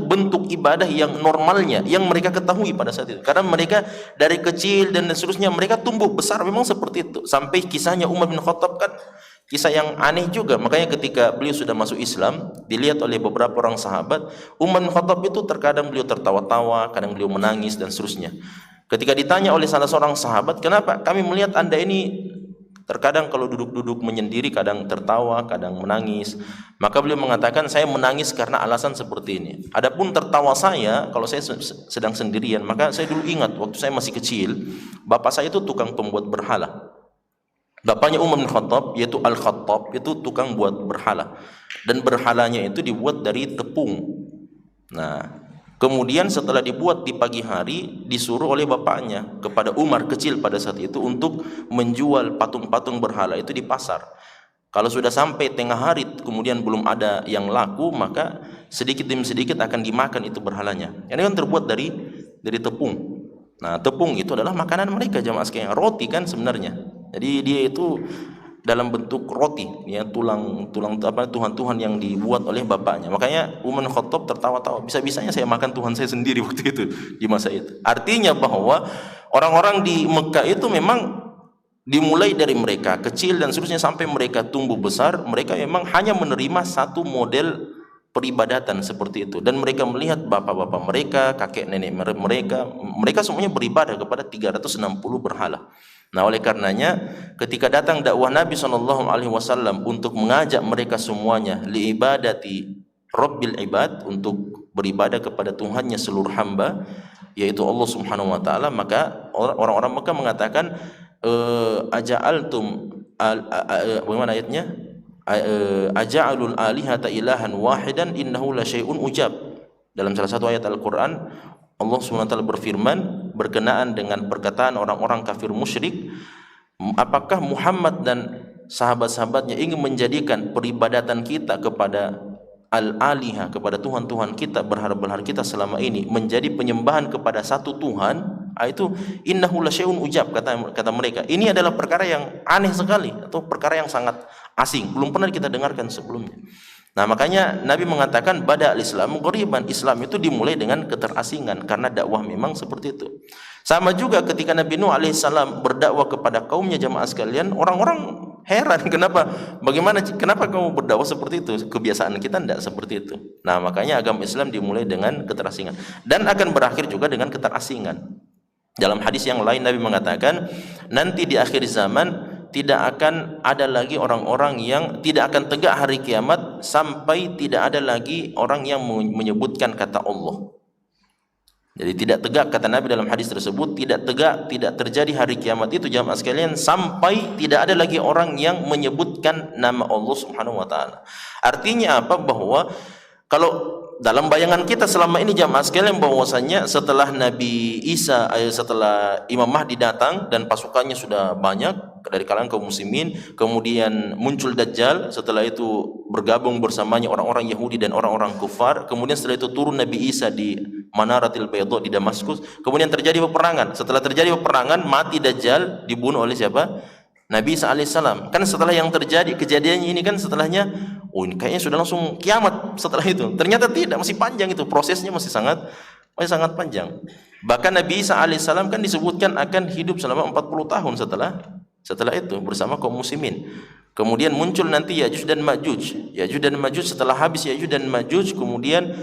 bentuk ibadah yang normalnya, yang mereka ketahui pada saat itu. Karena mereka dari kecil dan seterusnya mereka tumbuh besar memang seperti itu. Sampai kisahnya Umar bin Khattab kan kisah yang aneh juga. Makanya ketika beliau sudah masuk Islam, dilihat oleh beberapa orang sahabat, Umar bin Khattab itu terkadang beliau tertawa-tawa, kadang beliau menangis dan seterusnya. Ketika ditanya oleh salah seorang sahabat, "Kenapa kami melihat Anda ini terkadang kalau duduk-duduk menyendiri kadang tertawa, kadang menangis?" Maka beliau mengatakan, "Saya menangis karena alasan seperti ini. Adapun tertawa saya kalau saya sedang sendirian, maka saya dulu ingat waktu saya masih kecil, bapak saya itu tukang pembuat berhala. Bapaknya Umar bin Khattab, yaitu Al-Khattab, itu tukang buat berhala. Dan berhalanya itu dibuat dari tepung. Nah, kemudian setelah dibuat di pagi hari, disuruh oleh bapaknya kepada Umar kecil pada saat itu untuk menjual patung-patung berhala itu di pasar. Kalau sudah sampai tengah hari kemudian belum ada yang laku, maka sedikit demi sedikit akan dimakan itu berhalanya. Ini kan terbuat dari tepung. Nah, tepung itu adalah makanan mereka jamaah sekalian, roti kan sebenarnya. Jadi dia itu dalam bentuk roti, ya, tulang apa, Tuhan yang dibuat oleh bapaknya. Makanya Umar bin Khattab tertawa-tawa, bisa-bisanya saya makan Tuhan saya sendiri waktu itu, di masa itu. Artinya bahwa orang-orang di Mekah itu memang dimulai dari mereka kecil dan seterusnya sampai mereka tumbuh besar, mereka memang hanya menerima satu model peribadatan seperti itu, dan mereka melihat bapak-bapak mereka, kakek nenek mereka semuanya beribadah kepada 360 berhala. Nah, oleh karenanya ketika datang dakwah Nabi SAW untuk mengajak mereka semuanya liibadati Rabbil ibad, untuk beribadah kepada Tuhannya seluruh hamba, yaitu Allah Subhanahu wa taala, maka orang-orang Mekah mengatakan, aja'altum bagaimana ayatnya, aja'alul alihata ilahan wahidan innahu la syai'un ujab. Dalam salah satu ayat Al-Quran Allah SWT berfirman berkenaan dengan perkataan orang-orang kafir musyrik, apakah Muhammad dan sahabat-sahabatnya ingin menjadikan peribadatan kita kepada al-alihah, kepada Tuhan-Tuhan kita, berhala-berhala kita selama ini, menjadi penyembahan kepada satu Tuhan? Itu innahu lasyai'un ujab, kata mereka. Ini adalah perkara yang aneh sekali, atau perkara yang sangat asing, belum pernah kita dengarkan sebelumnya. Nah, makanya Nabi mengatakan bada al-Islam ghariban, Islam itu dimulai dengan keterasingan, karena dakwah memang seperti itu. Sama juga ketika Nabi Nuh alaihissalam berdakwah kepada kaumnya, jamaah sekalian, orang-orang heran, kenapa kamu berdakwah seperti itu? Kebiasaan kita tidak seperti itu. Nah, makanya agama Islam dimulai dengan keterasingan dan akan berakhir juga dengan keterasingan. Dalam hadis yang lain Nabi mengatakan, nanti di akhir zaman tidak akan ada lagi orang-orang yang tidak akan tegak hari kiamat sampai tidak ada lagi orang yang menyebutkan kata Allah. Jadi tidak tegak, kata Nabi dalam hadis tersebut, tidak tegak, tidak terjadi hari kiamat itu, jamaah sekalian, sampai tidak ada lagi orang yang menyebutkan nama Allah Subhanahu wa taala. Artinya apa? Bahwa kalau dalam bayangan kita selama ini, jamaah sekalian, bahwasanya setelah Nabi Isa, setelah Imam Mahdi datang dan pasukannya sudah banyak dari kalangan kaum muslimin, kemudian muncul Dajjal, setelah itu bergabung bersamanya orang-orang Yahudi dan orang-orang kufar, kemudian setelah itu turun Nabi Isa di Manaratil Baydha di Damaskus, kemudian terjadi peperangan. Setelah terjadi peperangan, mati Dajjal, dibunuh oleh siapa? Nabi Isa alaihissalam. Kan setelah yang terjadi kejadiannya ini, kan setelahnya, ini kayaknya sudah langsung kiamat setelah itu. Ternyata tidak, masih panjang itu prosesnya, masih sangat panjang. Bahkan Nabi Isa alaihissalam kan disebutkan akan hidup selama 40 tahun setelah itu bersama kaum muslimin. Kemudian muncul nanti Ya'juj dan Ma'juj. Ya'juj dan Ma'juj, setelah habis Ya'juj dan Ma'juj, kemudian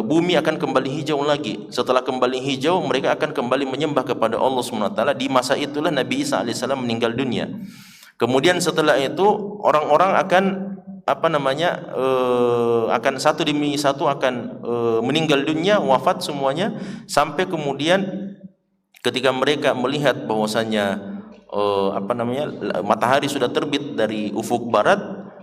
bumi akan kembali hijau lagi. Setelah kembali hijau, mereka akan kembali menyembah kepada Allah SWT. Di masa itulah Nabi Isa alaihissalam meninggal dunia. Kemudian setelah itu orang-orang akan akan satu demi satu akan meninggal dunia, wafat semuanya, sampai kemudian ketika mereka melihat bahwasanya matahari sudah terbit dari ufuk barat,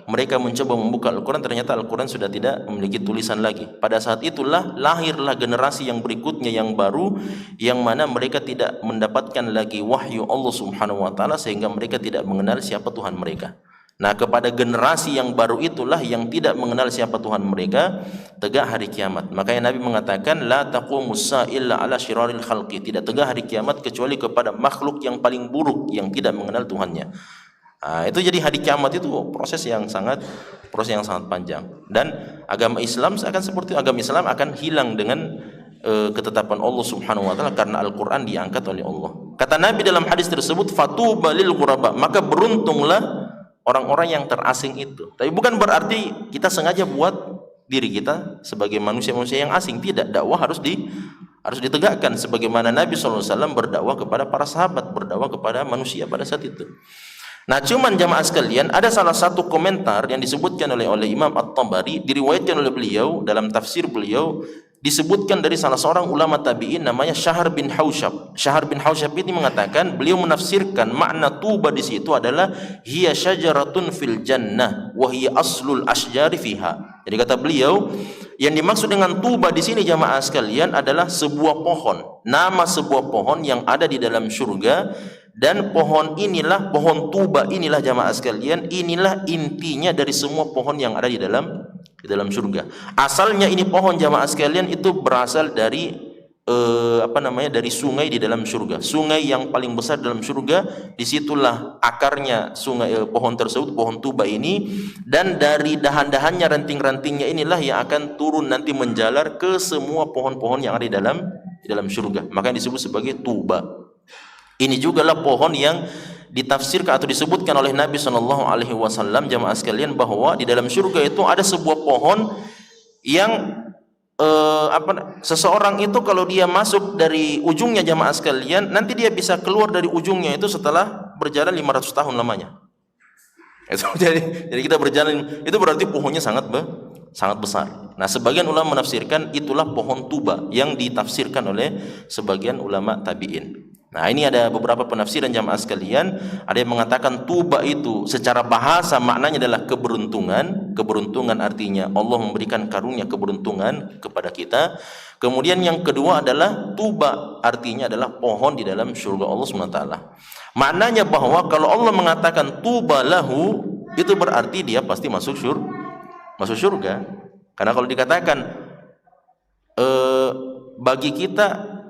mereka mencoba membuka Al-Quran, ternyata Al-Quran sudah tidak memiliki tulisan lagi. Pada saat itulah lahirlah generasi yang berikutnya yang baru, yang mana mereka tidak mendapatkan lagi wahyu Allah Subhanahu wa taala, sehingga mereka tidak mengenal siapa Tuhan mereka. Nah, kepada generasi yang baru itulah, yang tidak mengenal siapa Tuhan mereka, tegak hari kiamat. Makanya Nabi mengatakan, la taqumus sa'a illa ala syiraril khalqi, tidak tegak hari kiamat kecuali kepada makhluk yang paling buruk, yang tidak mengenal Tuhannya. Nah, itu jadi hari kiamat itu proses yang sangat panjang. Dan agama Islam akan seperti agama Islam akan hilang dengan ketetapan Allah Subhanahu wa taala, karena Al-Qur'an diangkat oleh Allah. Kata Nabi dalam hadis tersebut, fatuba lil ghuraba, maka beruntunglah orang-orang yang terasing itu. Tapi bukan berarti kita sengaja buat diri kita sebagai manusia-manusia yang asing. Tidak, dakwah harus ditegakkan sebagaimana Nabi SAW berdakwah kepada para sahabat, berdakwah kepada manusia pada saat itu. Nah, cuman jamaah sekalian, ada salah satu komentar yang disebutkan oleh Imam At-Tabari, diriwayatkan oleh beliau dalam tafsir beliau, disebutkan dari salah seorang ulama tabi'in namanya Syahr bin Hausyab. Syahr bin Hausyab ini mengatakan, beliau menafsirkan makna tuba di situ adalah hiya syajaratun fil jannah wa hiya aslul asjari fiha. Jadi kata beliau, yang dimaksud dengan tuba di sini jamaah sekalian adalah sebuah pohon, nama sebuah pohon yang ada di dalam surga. Dan pohon inilah, pohon tuba inilah jamaah sekalian, inilah intinya dari semua pohon yang ada di dalam surga. Asalnya ini pohon jamaah sekalian itu berasal dari dari sungai di dalam surga. Sungai yang paling besar dalam surga, disitulah akarnya sungai pohon tersebut, pohon tuba ini, dan dari dahan-dahannya, ranting-rantingnya inilah yang akan turun nanti menjalar ke semua pohon-pohon yang ada di dalam surga. Maka disebut sebagai tuba. Ini juga lah pohon yang ditafsirkan atau disebutkan oleh Nabi SAW, jamaah sekalian, bahwa di dalam surga itu ada sebuah pohon yang seseorang itu kalau dia masuk dari ujungnya, jamaah sekalian, nanti dia bisa keluar dari ujungnya itu setelah berjalan 500 tahun lamanya. Jadi kita berjalan, itu berarti pohonnya sangat besar. Nah, sebagian ulama menafsirkan itulah pohon tuba yang ditafsirkan oleh sebagian ulama tabi'in. Nah, ini ada beberapa penafsiran, jamaah sekalian. Ada yang mengatakan tuba itu secara bahasa maknanya adalah keberuntungan. Keberuntungan artinya Allah memberikan karunia keberuntungan kepada kita. Kemudian yang kedua adalah tuba, artinya adalah pohon di dalam surga Allah SWT. Maknanya bahwa kalau Allah mengatakan tuba lahu, itu berarti dia pasti masuk surga. Karena kalau dikatakan bagi kita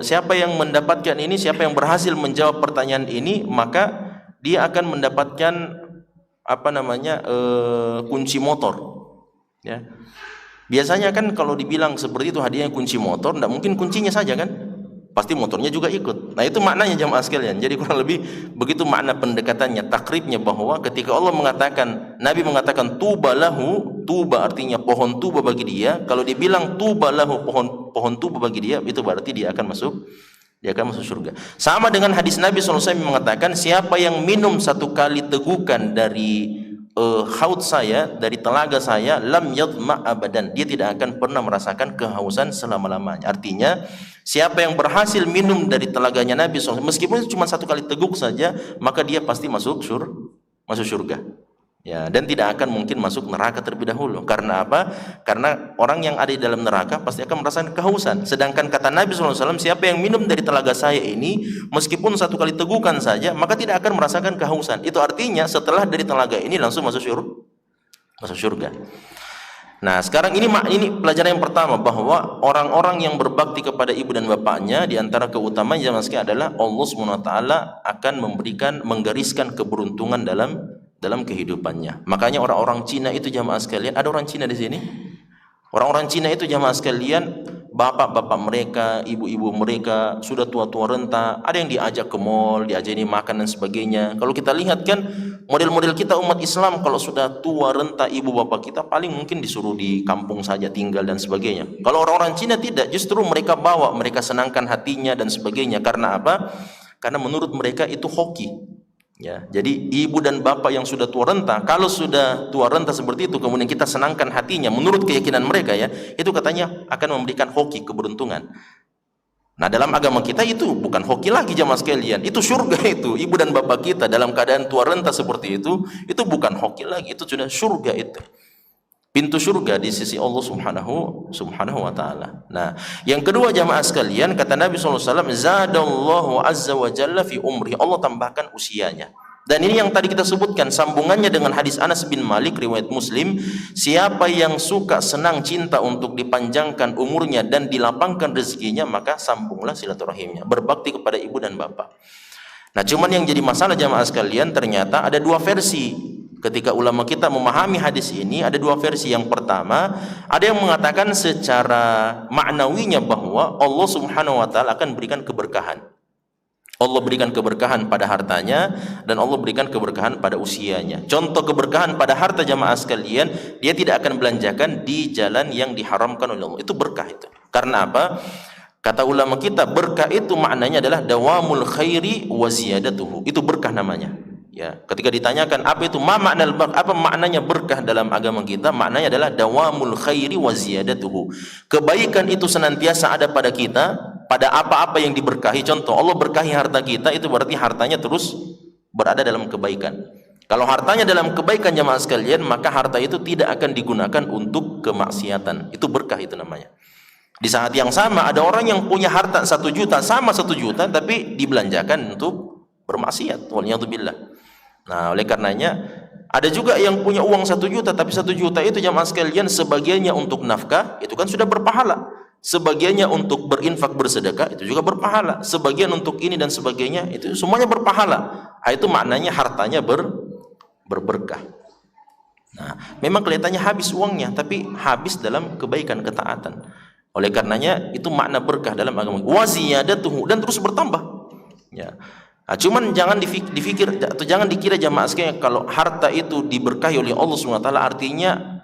siapa yang mendapatkan ini, siapa yang berhasil menjawab pertanyaan ini, maka dia akan mendapatkan kunci motor, ya. Biasanya kan kalau dibilang seperti itu hadiahnya kunci motor, tidak mungkin kuncinya saja kan, pasti motornya juga ikut. Nah, itu maknanya, jamaah sekalian. Jadi kurang lebih begitu makna pendekatannya, takribnya, bahwa ketika Allah mengatakan, Nabi mengatakan tuba lahu, tuba artinya pohon tuba bagi dia. Kalau dibilang tuba lahu, pohon tuba bagi dia, itu berarti dia akan masuk surga. Sama dengan hadis Nabi SAW mengatakan, siapa yang minum satu kali tegukan dari haud saya, dari telaga saya, lam yadma abadan, dia tidak akan pernah merasakan kehausan selama-lamanya. Artinya siapa yang berhasil minum dari telaganya Nabi SAW, meskipun cuma satu kali teguk saja, maka dia pasti masuk surga. Ya, dan tidak akan mungkin masuk neraka terlebih dahulu. Karena apa? Karena orang yang ada di dalam neraka pasti akan merasakan kehausan. Sedangkan kata Nabi SAW, siapa yang minum dari telaga saya ini, meskipun satu kali tegukan saja, maka tidak akan merasakan kehausan. Itu artinya setelah dari telaga ini langsung masuk surga. Nah, sekarang ini pelajaran yang pertama, bahwa orang-orang yang berbakti kepada ibu dan bapaknya, di antara keutamaan zaman sekarang adalah Allah SWT akan menggariskan keberuntungan dalam kehidupannya. Makanya orang-orang Cina itu, jamaah sekalian, ada orang Cina di sini. Orang-orang Cina itu, jamaah sekalian, bapak-bapak mereka, ibu-ibu mereka sudah tua-tua renta, ada yang diajak ke mall, diajari makan dan sebagainya. Kalau kita lihat kan model-model kita umat Islam, kalau sudah tua renta ibu bapak kita, paling mungkin disuruh di kampung saja tinggal dan sebagainya. Kalau orang-orang Cina tidak, justru mereka bawa, mereka senangkan hatinya dan sebagainya. Karena apa? Karena menurut mereka itu hoki. Ya, jadi ibu dan bapak yang sudah tua renta, kalau sudah tua renta seperti itu, kemudian kita senangkan hatinya, menurut keyakinan mereka, ya, itu katanya akan memberikan hoki, keberuntungan. Nah, dalam agama kita itu bukan hoki lagi, jamaah sekalian, itu surga. Itu ibu dan bapak kita dalam keadaan tua renta seperti itu bukan hoki lagi, itu sudah surga. Itu pintu surga di sisi Allah subhanahu wa ta'ala. Nah, yang kedua, jamaah sekalian, kata Nabi SAW, zadallahu azza wa jalla fi umri, Allah tambahkan usianya. Dan ini yang tadi kita sebutkan, sambungannya dengan hadis Anas bin Malik riwayat Muslim, siapa yang suka, senang, cinta untuk dipanjangkan umurnya dan dilapangkan rezekinya, maka sambunglah silaturahimnya, berbakti kepada ibu dan bapak. Nah, cuman yang jadi masalah, jamaah sekalian, ternyata ada dua versi. Ketika ulama kita memahami hadis ini, ada dua versi. Yang pertama, ada yang mengatakan secara maknawinya bahwa Allah Subhanahu wa ta'ala akan berikan keberkahan. Allah berikan keberkahan pada hartanya, dan Allah berikan keberkahan pada usianya. Contoh keberkahan pada harta, jamaah sekalian, dia tidak akan belanjakan di jalan yang diharamkan oleh Allah. Itu berkah itu. Karena apa? Kata ulama kita, berkah itu maknanya adalah dawamul khairi wa ziyadatuhu. Itu berkah namanya. Ya, ketika ditanyakan apa itu apa maknanya berkah dalam agama kita, maknanya adalah dawamul khairi wa ziyadatuhu. Kebaikan itu senantiasa ada pada kita, pada apa-apa yang diberkahi. Contoh, Allah berkahi harta kita, itu berarti hartanya terus berada dalam kebaikan. Kalau hartanya dalam kebaikan, jamaah sekalian, maka harta itu tidak akan digunakan untuk kemaksiatan. Itu berkah, itu namanya. Di saat yang sama, ada orang yang punya harta 1 juta, sama 1 juta, tapi dibelanjakan untuk bermaksiat. Waliyadzubillah. Nah, oleh karenanya ada juga yang punya uang 1 juta, tapi 1 juta itu, jamaah sekalian, sebagiannya untuk nafkah, itu kan sudah berpahala. sebagiannya untuk berinfak bersedekah, itu juga berpahala, sebagian untuk ini dan sebagainya, itu semuanya berpahala. Itu maknanya hartanya berberkah. Nah, memang kelihatannya habis uangnya, tapi habis dalam kebaikan, ketaatan. Oleh karenanya itu makna berkah dalam agama. Wa ziyadatuhu, dan terus bertambah. Ya. Nah, cuman jangan dipikir atau jangan dikira jamaah sekalian kalau harta itu diberkahi oleh Allah SWT artinya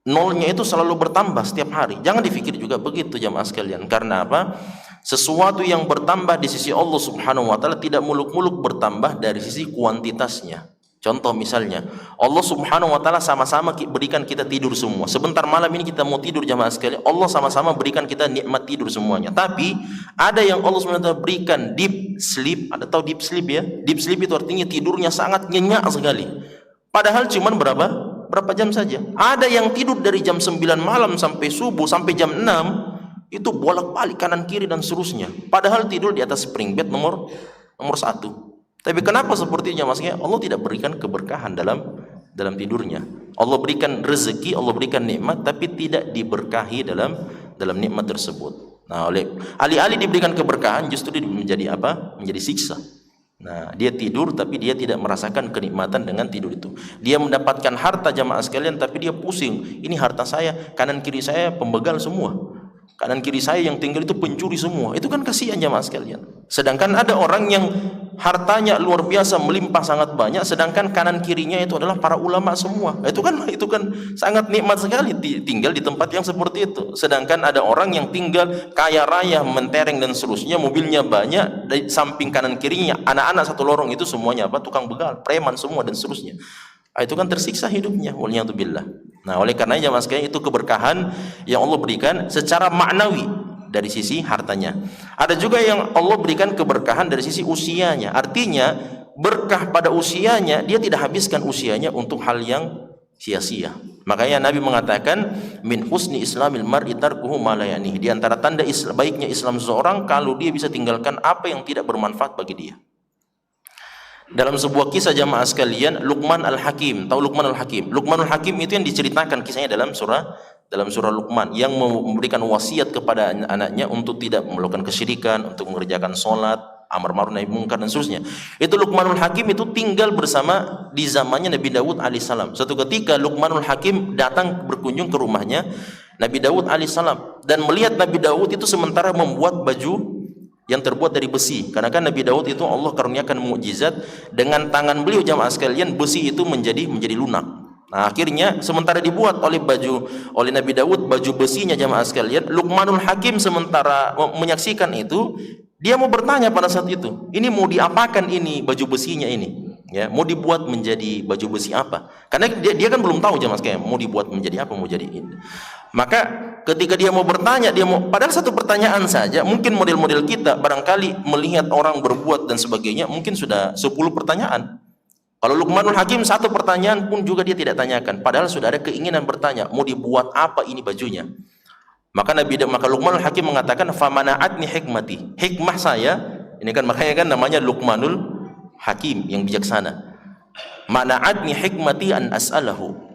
nolnya itu selalu bertambah setiap hari. Jangan dipikir juga begitu jamaah sekalian. Karena apa? Sesuatu yang bertambah di sisi Allah Subhanahu wa taala tidak muluk-muluk bertambah dari sisi kuantitasnya. Contoh misalnya, Allah Subhanahu wa taala sama-sama berikan kita tidur semua. Sebentar malam ini kita mau tidur jamaah sekalian, Allah sama-sama berikan kita nikmat tidur semuanya. Tapi ada yang Allah Subhanahu wa taala berikan deep sleep, ada tahu deep sleep ya? Deep sleep itu artinya tidurnya sangat nyenyak sekali. Padahal cuman berapa jam saja. Ada yang tidur dari jam 9 malam sampai subuh, sampai jam 6, itu bolak-balik kanan kiri dan seterusnya. Padahal tidur di atas spring bed nomor 1. Tapi kenapa sepertinya maksudnya Allah tidak berikan keberkahan dalam tidurnya. Allah berikan rezeki, Allah berikan nikmat, tapi tidak diberkahi dalam nikmat tersebut. Nah, oleh alih-alih diberikan keberkahan, justru dia menjadi apa? Menjadi siksa. Nah, dia tidur tapi dia tidak merasakan kenikmatan dengan tidur itu. Dia mendapatkan harta jamaah sekalian tapi dia pusing. Ini harta saya, kanan kiri saya pembegal semua. Kanan kiri saya yang tinggal itu pencuri semua. Itu kan kasihan jamaah sekalian. Sedangkan ada orang yang hartanya luar biasa melimpah sangat banyak, sedangkan kanan kirinya itu adalah para ulama semua. Itu kan sangat nikmat sekali tinggal di tempat yang seperti itu. Sedangkan ada orang yang tinggal kaya raya, mentereng dan seterusnya, mobilnya banyak, di samping kanan kirinya anak-anak satu lorong itu semuanya apa? Tukang begal, preman semua dan seterusnya. Itu kan tersiksa hidupnya, waliyadzubillah. Nah, oleh karenanya jamaah sekalian, itu keberkahan yang Allah berikan secara maknawi dari sisi hartanya. Ada juga yang Allah berikan keberkahan dari sisi usianya. Artinya berkah pada usianya, dia tidak habiskan usianya untuk hal yang sia-sia. Makanya Nabi mengatakan min husni islamil mar'i tarkuhu ma la ya'nihi. Di antara tanda baiknya Islam seseorang kalau dia bisa tinggalkan apa yang tidak bermanfaat bagi dia. Dalam sebuah kisah jamaah sekalian, Luqman Al-Hakim, tahu Luqman Al-Hakim? Luqman Al-Hakim itu yang diceritakan kisahnya dalam surah Luqman, yang memberikan wasiat kepada anaknya untuk tidak melakukan kesyirikan, untuk mengerjakan sholat, amar ma'ruf nahi munkar dan seterusnya. Itu Luqmanul Hakim itu tinggal bersama di zamannya Nabi Daud alaihissalam. Suatu ketika Luqmanul Hakim datang berkunjung ke rumahnya Nabi Daud alaihissalam dan melihat Nabi Daud itu sementara membuat baju yang terbuat dari besi. Karena kan Nabi Daud itu Allah karuniakan mukjizat, dengan tangan beliau jamaah sekalian besi itu menjadi lunak. Nah, akhirnya sementara dibuat oleh Nabi Daud baju besinya jamaah sekalian, Luqmanul Hakim sementara menyaksikan itu, dia mau bertanya pada saat itu, ini mau diapakan ini baju besinya ini? Ya, mau dibuat menjadi baju besi apa? Karena dia kan belum tahu jamaah sekalian mau dibuat menjadi apa, mau jadi ini. Maka ketika dia mau bertanya, padahal satu pertanyaan saja, mungkin model-model kita barangkali melihat orang berbuat dan sebagainya, mungkin sudah 10 pertanyaan. Kalau Luqmanul Hakim satu pertanyaan pun juga dia tidak tanyakan, padahal sudah ada keinginan bertanya, mau dibuat apa ini bajunya. Maka Luqmanul Hakim mengatakan, famana'atni hikmati, hikmah saya, ini kan makanya kan namanya Luqmanul Hakim yang bijaksana. Mana'atni hikmati an as'alahu.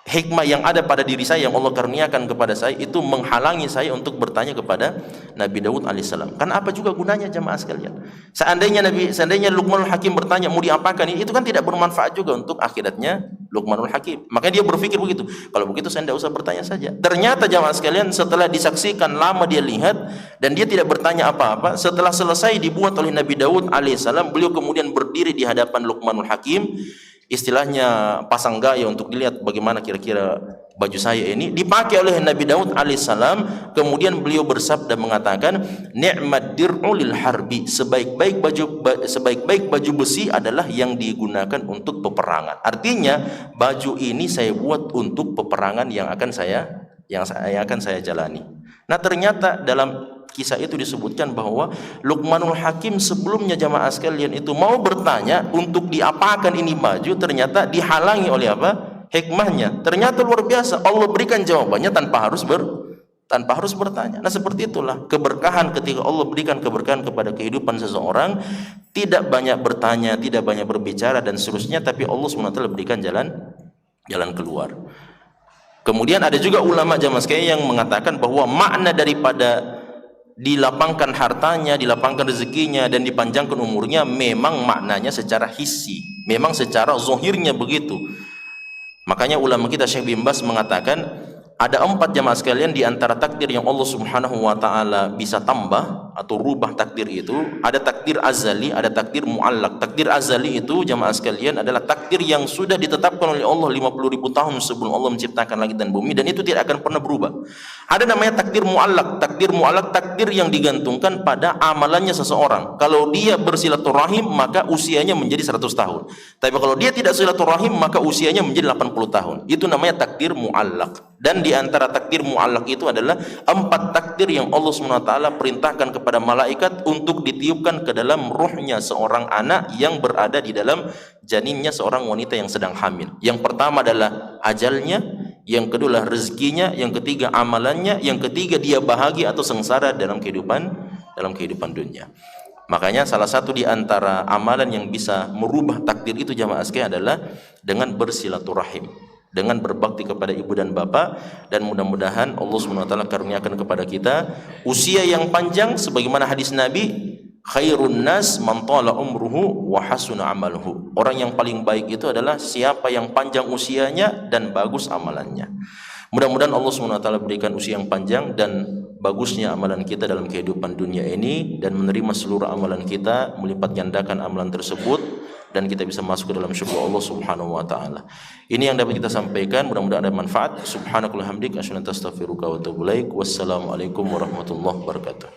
Hikmah yang ada pada diri saya yang Allah karuniakan kepada saya itu menghalangi saya untuk bertanya kepada Nabi Daud alaihissalam. Kan apa juga gunanya jamaah sekalian? Seandainya Luqmanul Hakim bertanya mau diapakan ini, itu kan tidak bermanfaat juga untuk akhiratnya Luqmanul Hakim. Makanya dia berpikir begitu. Kalau begitu saya tidak usah bertanya saja. Ternyata jamaah sekalian setelah disaksikan lama dia lihat dan dia tidak bertanya apa-apa. Setelah selesai dibuat oleh Nabi Daud alaihissalam, beliau kemudian berdiri di hadapan Luqmanul Hakim. Istilahnya pasang gaya untuk dilihat bagaimana kira-kira baju saya ini dipakai oleh Nabi Daud alaihissalam. Kemudian beliau bersabda mengatakan, ni'mad dir'u lil harbi, sebaik-baik baju besi adalah yang digunakan untuk peperangan. Artinya baju ini saya buat untuk peperangan yang akan saya jalani. Nah, ternyata dalam kisah itu disebutkan bahwa Luqmanul Hakim sebelumnya jamaah sekalian itu mau bertanya untuk diapakan ini baju, ternyata dihalangi oleh apa? Hikmahnya. Ternyata luar biasa, Allah berikan jawabannya tanpa harus bertanya. Nah, seperti itulah keberkahan ketika Allah berikan keberkahan kepada kehidupan seseorang, tidak banyak bertanya, tidak banyak berbicara dan seterusnya, tapi Allah SWT berikan jalan keluar. Kemudian ada juga ulama jamaah sekalian yang mengatakan bahwa makna daripada dilapangkan hartanya, dilapangkan rezekinya, dan dipanjangkan umurnya memang maknanya secara hissi, memang secara zahirnya begitu. Makanya ulama kita Syekh bin Baz mengatakan ada 4 jamaah sekalian di antara takdir yang Allah Subhanahu wa taala bisa tambah atau rubah takdir itu. Ada takdir azali, ada takdir muallak. Takdir azali itu jamaah sekalian adalah takdir yang sudah ditetapkan oleh Allah 50.000 tahun sebelum Allah menciptakan langit dan bumi, dan itu tidak akan pernah berubah. Ada namanya takdir muallak. Takdir muallak takdir yang digantungkan pada amalannya seseorang. Kalau dia bersilaturahim maka usianya menjadi 100 tahun. Tapi kalau dia tidak silaturahim maka usianya menjadi 80 tahun. Itu namanya takdir muallak. Dan di antara takdir muallak itu adalah 4 takdir yang Allah SWT perintahkan kepada malaikat untuk ditiupkan ke dalam ruhnya seorang anak yang berada di dalam janinnya seorang wanita yang sedang hamil. Yang pertama adalah ajalnya, yang kedua adalah rezekinya, yang ketiga amalannya, yang ketiga dia bahagia atau sengsara dalam kehidupan dunia. Makanya salah satu di antara amalan yang bisa merubah takdir itu jamaah sekalian adalah dengan bersilaturahim, dengan berbakti kepada ibu dan bapak, dan mudah-mudahan Allah SWT karuniakan kepada kita usia yang panjang sebagaimana hadis Nabi, khairun nas man tala umruhu wa hasuna amaluhu. Orang yang paling baik itu adalah siapa yang panjang usianya dan bagus amalannya. Mudah-mudahan Allah SWT berikan usia yang panjang dan bagusnya amalan kita dalam kehidupan dunia ini, dan menerima seluruh amalan kita, melipat gandakan amalan tersebut, dan kita bisa masuk ke dalam syurga Allah Subhanahu wa taala. Ini yang dapat kita sampaikan, mudah-mudahan ada manfaat. Subhanakallahumma hamdik asyhadu an la ilaha illa anta astaghfiruka wa atubu ilaik. Wassalamualaikum warahmatullahi wabarakatuh.